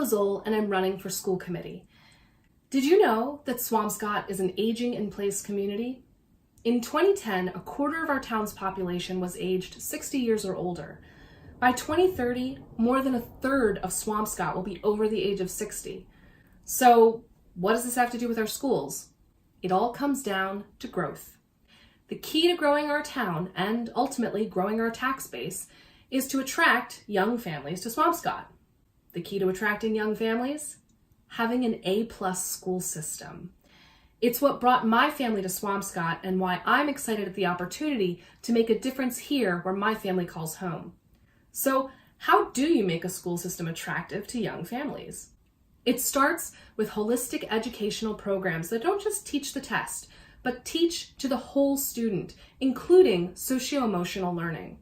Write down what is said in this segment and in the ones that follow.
Zoll, and I'm running for school committee. Did you know that Swampscott is an aging-in-place community? In 2010, a quarter of our town's population was aged 60 years or older. By 2030, more than a third of Swampscott will be over the age of 60. So, what does this have to do with our schools? It all comes down to growth. The key to growing our town, and ultimately growing our tax base, is to attract young families to Swampscott. The key to attracting young families? Having an A-plus school system. It's what brought my family to Swampscott and why I'm excited at the opportunity to make a difference here where my family calls home. So, how do you make a school system attractive to young families? It starts with holistic educational programs that don't just teach the test, but teach to the whole student, including socio-emotional learning.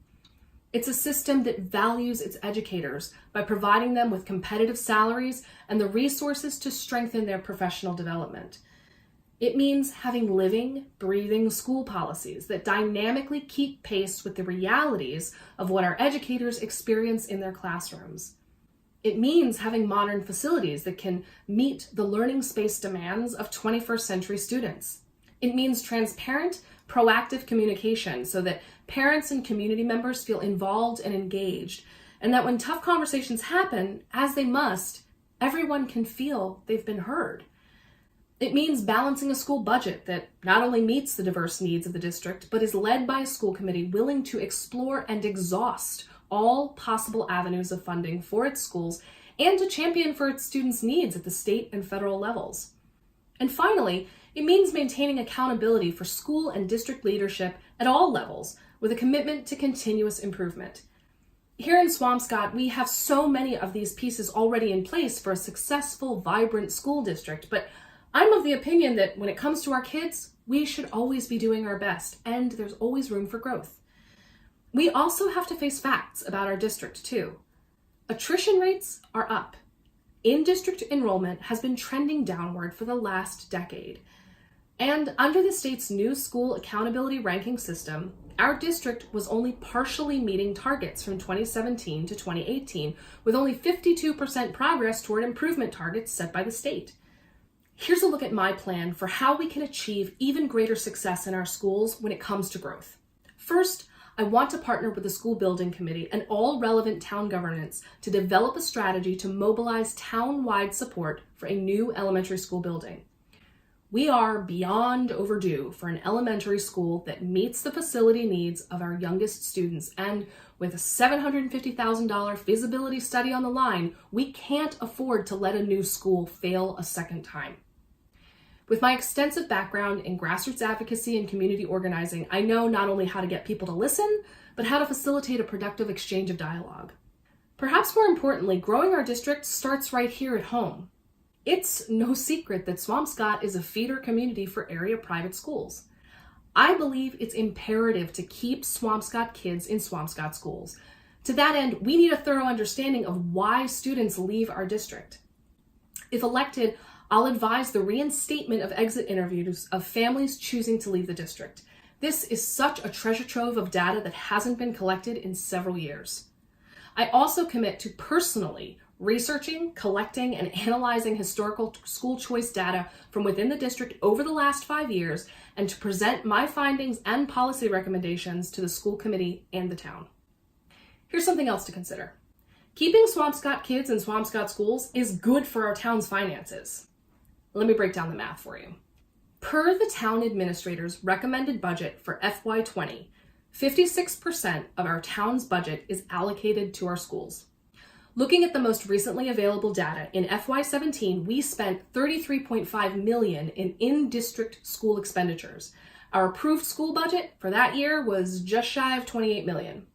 It's a system that values its educators by providing them with competitive salaries and the resources to strengthen their professional development. It means having living, breathing school policies that dynamically keep pace with the realities of what our educators experience in their classrooms. It means having modern facilities that can meet the learning space demands of 21st century students. It means transparent, proactive communication so that parents and community members feel involved and engaged, and that when tough conversations happen, as they must, everyone can feel they've been heard. It means balancing a school budget that not only meets the diverse needs of the district, but is led by a school committee willing to explore and exhaust all possible avenues of funding for its schools and to champion for its students' needs at the state and federal levels. And finally, it means maintaining accountability for school and district leadership at all levels with a commitment to continuous improvement. Here in Swampscott, we have so many of these pieces already in place for a successful, vibrant school district, but I'm of the opinion that when it comes to our kids, we should always be doing our best, and there's always room for growth. We also have to face facts about our district, too. Attrition rates are up. In-district enrollment has been trending downward for the last decade. And under the state's new school accountability ranking system, our district was only partially meeting targets from 2017 to 2018, with only 52% progress toward improvement targets set by the state. Here's a look at my plan for how we can achieve even greater success in our schools when it comes to growth. First, I want to partner with the school building committee and all relevant town governments to develop a strategy to mobilize town-wide support for a new elementary school building. We are beyond overdue for an elementary school that meets the facility needs of our youngest students, and with a $750,000 feasibility study on the line, we can't afford to let a new school fail a second time. With my extensive background in grassroots advocacy and community organizing, I know not only how to get people to listen, but how to facilitate a productive exchange of dialogue. Perhaps more importantly, growing our district starts right here at home. It's no secret that Swampscott is a feeder community for area private schools. I believe it's imperative to keep Swampscott kids in Swampscott schools. To that end, we need a thorough understanding of why students leave our district. If elected, I'll advise the reinstatement of exit interviews of families choosing to leave the district. This is such a treasure trove of data that hasn't been collected in several years. I also commit to personally researching, collecting, and analyzing historical school choice data from within the district over the last 5 years, and to present my findings and policy recommendations to the school committee and the town. Here's something else to consider. Keeping Swampscott kids in Swampscott schools is good for our town's finances. Let me break down the math for you. Per the town administrator's recommended budget for FY20, 56% of our town's budget is allocated to our schools. Looking at the most recently available data, in FY17, we spent $33.5 million in-district school expenditures. Our approved school budget for that year was just shy of $28 million.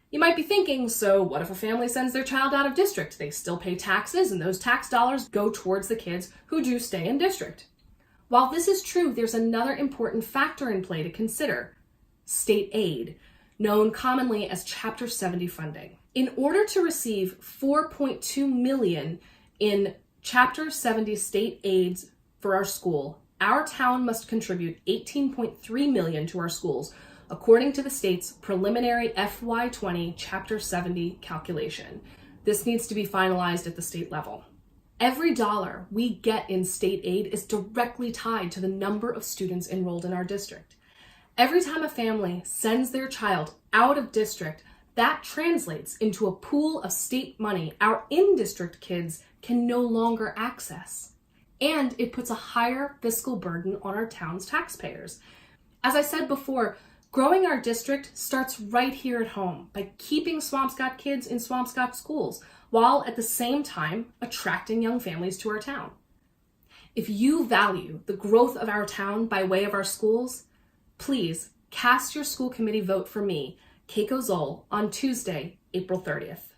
You might be thinking, so what if a family sends their child out of district? They still pay taxes, and those tax dollars go towards the kids who do stay in district. While this is true, there's another important factor in play to consider: state aid, known commonly as Chapter 70 funding. In order to receive $4.2 million in Chapter 70 state aids for our school, our town must contribute $18.3 million to our schools, according to the state's preliminary FY20 Chapter 70 calculation. This needs to be finalized at the state level. Every dollar we get in state aid is directly tied to the number of students enrolled in our district. Every time a family sends their child out of district, that translates into a pool of state money our in-district kids can no longer access. And it puts a higher fiscal burden on our town's taxpayers. As I said before, growing our district starts right here at home by keeping Swampscott kids in Swampscott schools, while at the same time attracting young families to our town. If you value the growth of our town by way of our schools, please cast your school committee vote for me, Keiko Zoll, on Tuesday, April 30th.